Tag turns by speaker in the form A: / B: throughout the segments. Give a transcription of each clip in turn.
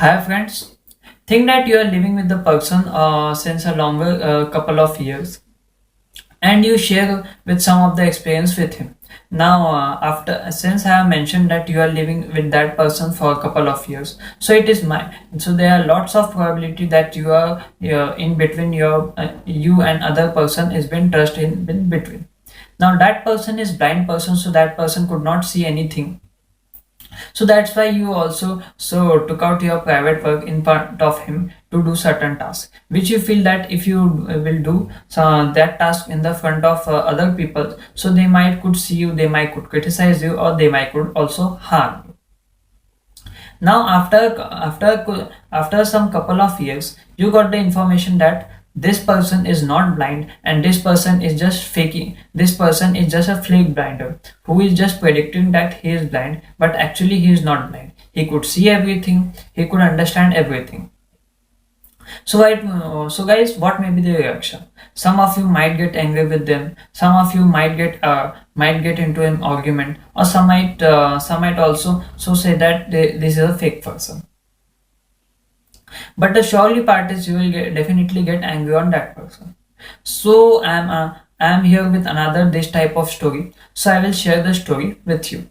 A: Hi friends, think that you are living with the person since a longer couple of years and you share with some of the experience with him. Now, after since I have mentioned that you are living with that person for a couple of years, so it is my so there are lots of probability that you are in between you and other person is been trust in between. Now that person is blind person, so that person could not see anything, so that's why you also took out your private work in front of him to do certain tasks which you feel that if you will do that task in the front of other people, so they might could see you, they might could criticize you, or they might could also harm you. Now after some couple of years you got the information that this person is not blind and this person is just faking, this person is just a flake blinder who is just predicting that he is blind, but actually he is not blind, he could see everything, he could understand everything. So guys, what may be the reaction? Some of you might get angry with them. Some of you might get into an argument, or some might also say that this is a fake person. But the surely part is you will definitely get angry on that person. So I'm here with another this type of story. So I will share the story with you.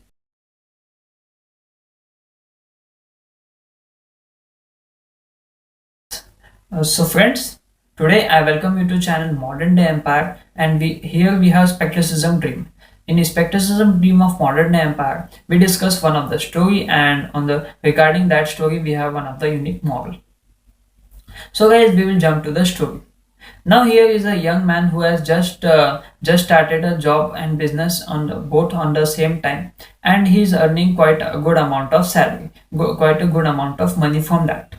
A: So friends, today I welcome you to channel Modern Day Empire, and we have Specticism Dream. In Specticism Dream of Modern Day Empire, we discuss one of the story, and on the regarding that story we have one of the unique moral. So guys, we will jump to the story. Now here is a young man who has just started a job and business both on the same time, and he is earning quite a good amount of salary, quite a good amount of money from that.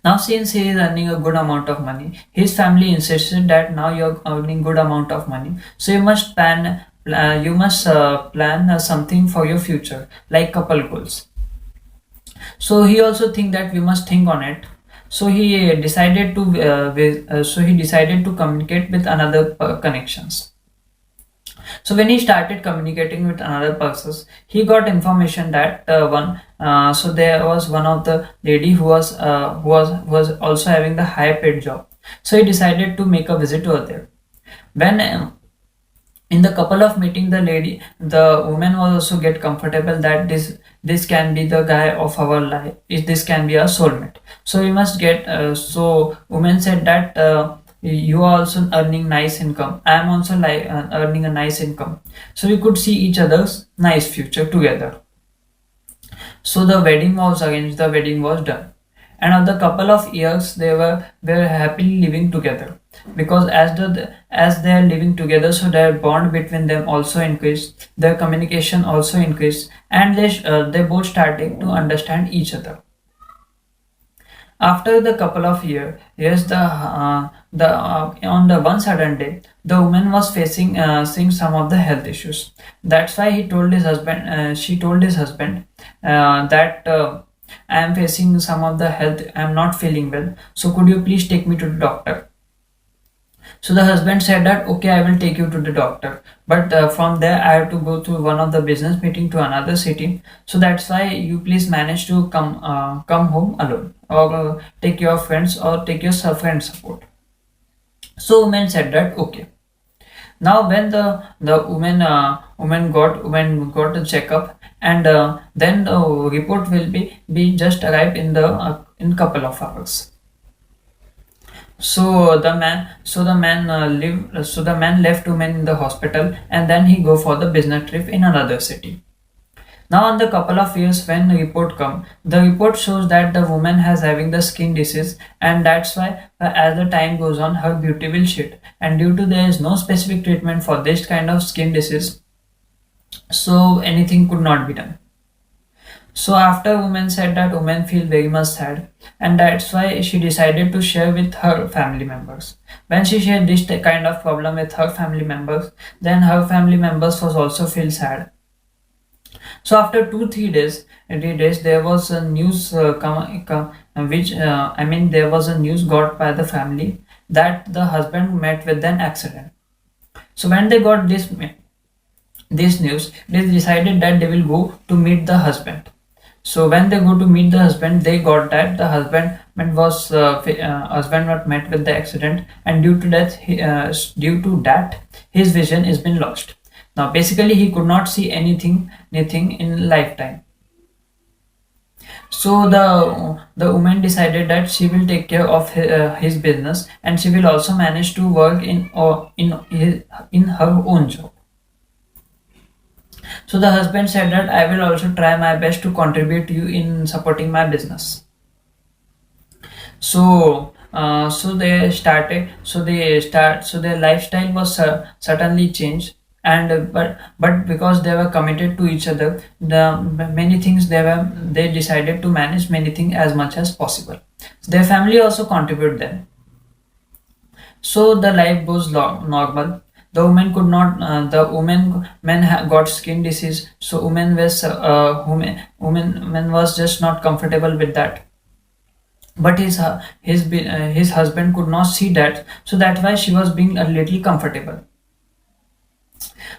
A: Now, since he is earning a good amount of money, his family insisted that now you're earning good amount of money, so you must plan something for your future, like couple goals. So he also think that we must think on it. So he decided to communicate with another connections. So when he started communicating with another persons, he got information that one. So there was one of the lady who was also having the high paid job. So he decided to make a visit over there. When in the couple of meeting, the woman was also get comfortable that this can be the guy of our life. This can be a soulmate. So we must get. So woman said that. You are also earning nice income, I am also earning a nice income, so we could see each other's nice future together. So the wedding was arranged, the wedding was done, and after a couple of years they were happily living together, because as they are living together, so their bond between them also increased, their communication also increased, and they both started to understand each other. After the couple of years, yes, the on the one sudden day, the woman was facing seeing some of the health issues. That's why he told his husband. She told his husband that I am facing some of the health. I am not feeling well. So could you please take me to the doctor? So the husband said that okay, I will take you to the doctor, but from there I have to go to one of the business meeting to another city. So that's why you please manage to come home alone, or take your friends, or take your friend support. So woman said that okay. Now when the woman got the checkup, and then the report will be just arrived in couple of hours. So the man left woman in the hospital, and then he go for the business trip in another city. Now on the couple of years when the report come, the report shows that the woman has having the skin disease, and that's why as the time goes on her beauty will shed, and due to there is no specific treatment for this kind of skin disease, so anything could not be done. So after woman said that, woman feel very much sad, and that's why she decided to share with her family members. When she shared this kind of problem with her family members, then her family members was also feel sad. So after 2 3 days, 3 days there was a news which I mean there was a news got by the family that the husband met with an accident. So when they got this news, they decided that they will go to meet the husband. So when they go to meet the husband, they got that the husband was met with the accident, and due to that his vision has been lost. Now basically he could not see anything in lifetime. So the woman decided that she will take care of his business, and she will also manage to work in her own job. So the husband said that I will also try my best to contribute to you in supporting my business. So they started. So their lifestyle was certainly changed, and but because they were committed to each other, many things they decided to manage many things as much as possible. Their family also contributed them. So the life goes normal. The woman could not. The woman men got skin disease. So woman was just not comfortable with that. But his husband could not see that. So that's why she was being a little comfortable.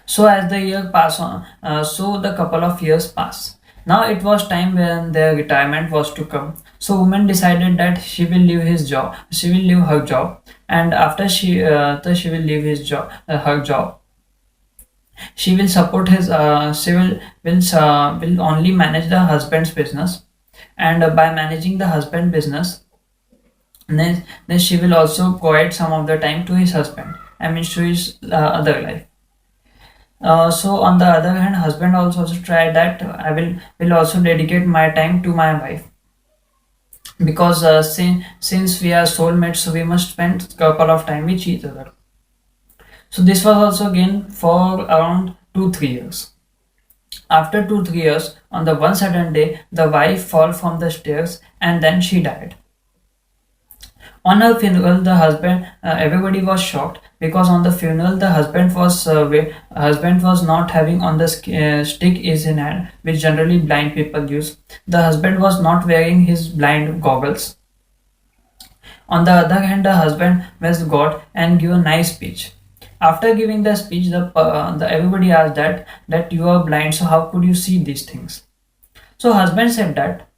A: So as the year pass on, so the couple of years pass. Now it was time when their retirement was to come. So woman decided that she will leave his job. She will leave her job, and after she will leave her job. She will support his. Will only manage the husband's business, and by managing the husband business, then she will also provide some of the time to his husband. I mean, to his other life. So on the other hand, husband also tried that I will also dedicate my time to my wife, because since we are soulmates, so we must spend couple of time with each other. So this was also again for around 2 3 years. After 2 3 years, on the one sudden day, the wife fall from the stairs and then she died. On her funeral, everybody was shocked, because on the funeral the husband was not having on the stick is in hand, which generally blind people use. The husband was not wearing his blind goggles. On the other hand, the husband was God and give a nice speech. After giving the speech, the everybody asked that you are blind, so how could you see these things? So husband said that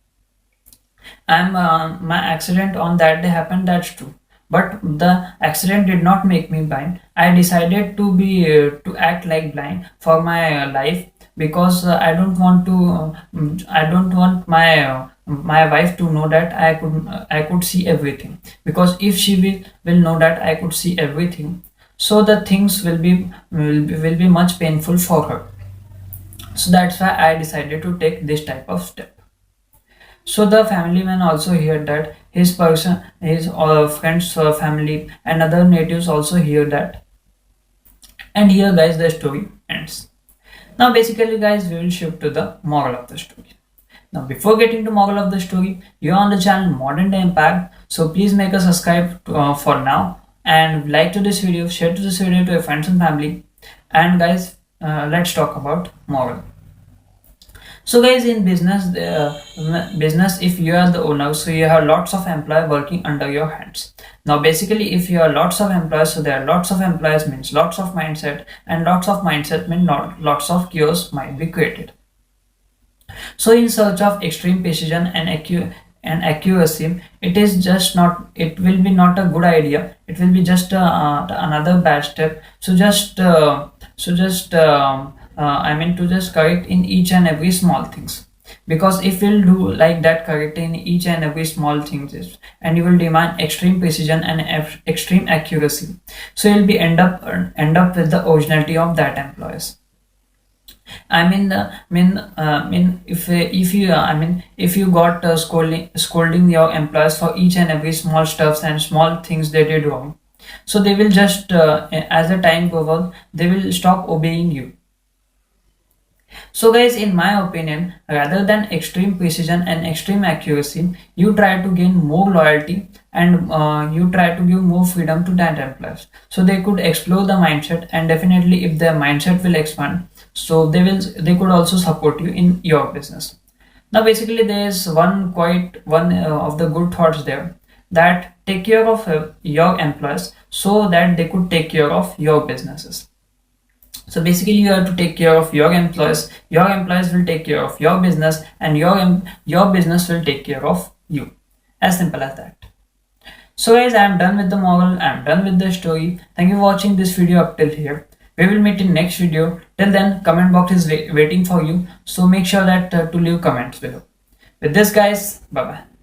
A: my accident on that day happened. That's true, but the accident did not make me blind. I decided to act like blind for my life, because I don't want my wife to know that I could see everything, because if she will know that I could see everything, so the things will be much painful for her. So that's why I decided to take this type of step. So the family man also heard that, his friends, family, and other natives also hear that. And here, guys, the story ends. Now, basically, guys, we will shift to the moral of the story. Now, before getting to moral of the story, you are on the channel Modern Day Impact, so please make a subscribe for now, and like to this video, share to this video to your friends and family. And guys, let's talk about moral. So guys, in business, if you are the owner, so you have lots of employees working under your hands. Now basically, if you have lots of employees, so there are lots of employees means lots of mindset, and lots of mindset means lots of chaos might be created. So in search of extreme precision and accuracy, it will be not a good idea. It will be just another bad step. I mean to just correct in each and every small things, because if you'll do like that, correct in each and every small things, and you will demand extreme precision and extreme accuracy, so you'll be end up with the originality of that employees. If you got scolding your employees for each and every small stuffs and small things they did wrong, so they will just as the time goes on, they will stop obeying you. So guys, in my opinion, rather than extreme precision and extreme accuracy, you try to gain more loyalty, and you try to give more freedom to that employees, so they could explore the mindset, and definitely if their mindset will expand, so they could also support you in your business. Now basically, there is one of the good thoughts there, that take care of your employees so that they could take care of your businesses. So basically, you have to take care of your employees. Your employees will take care of your business, and your business will take care of you. As simple as that. So guys, I am done with the moral. I am done with the story. Thank you for watching this video up till here. We will meet in next video. Till then, comment box is waiting for you. So make sure that to leave comments below. With this, guys, bye bye.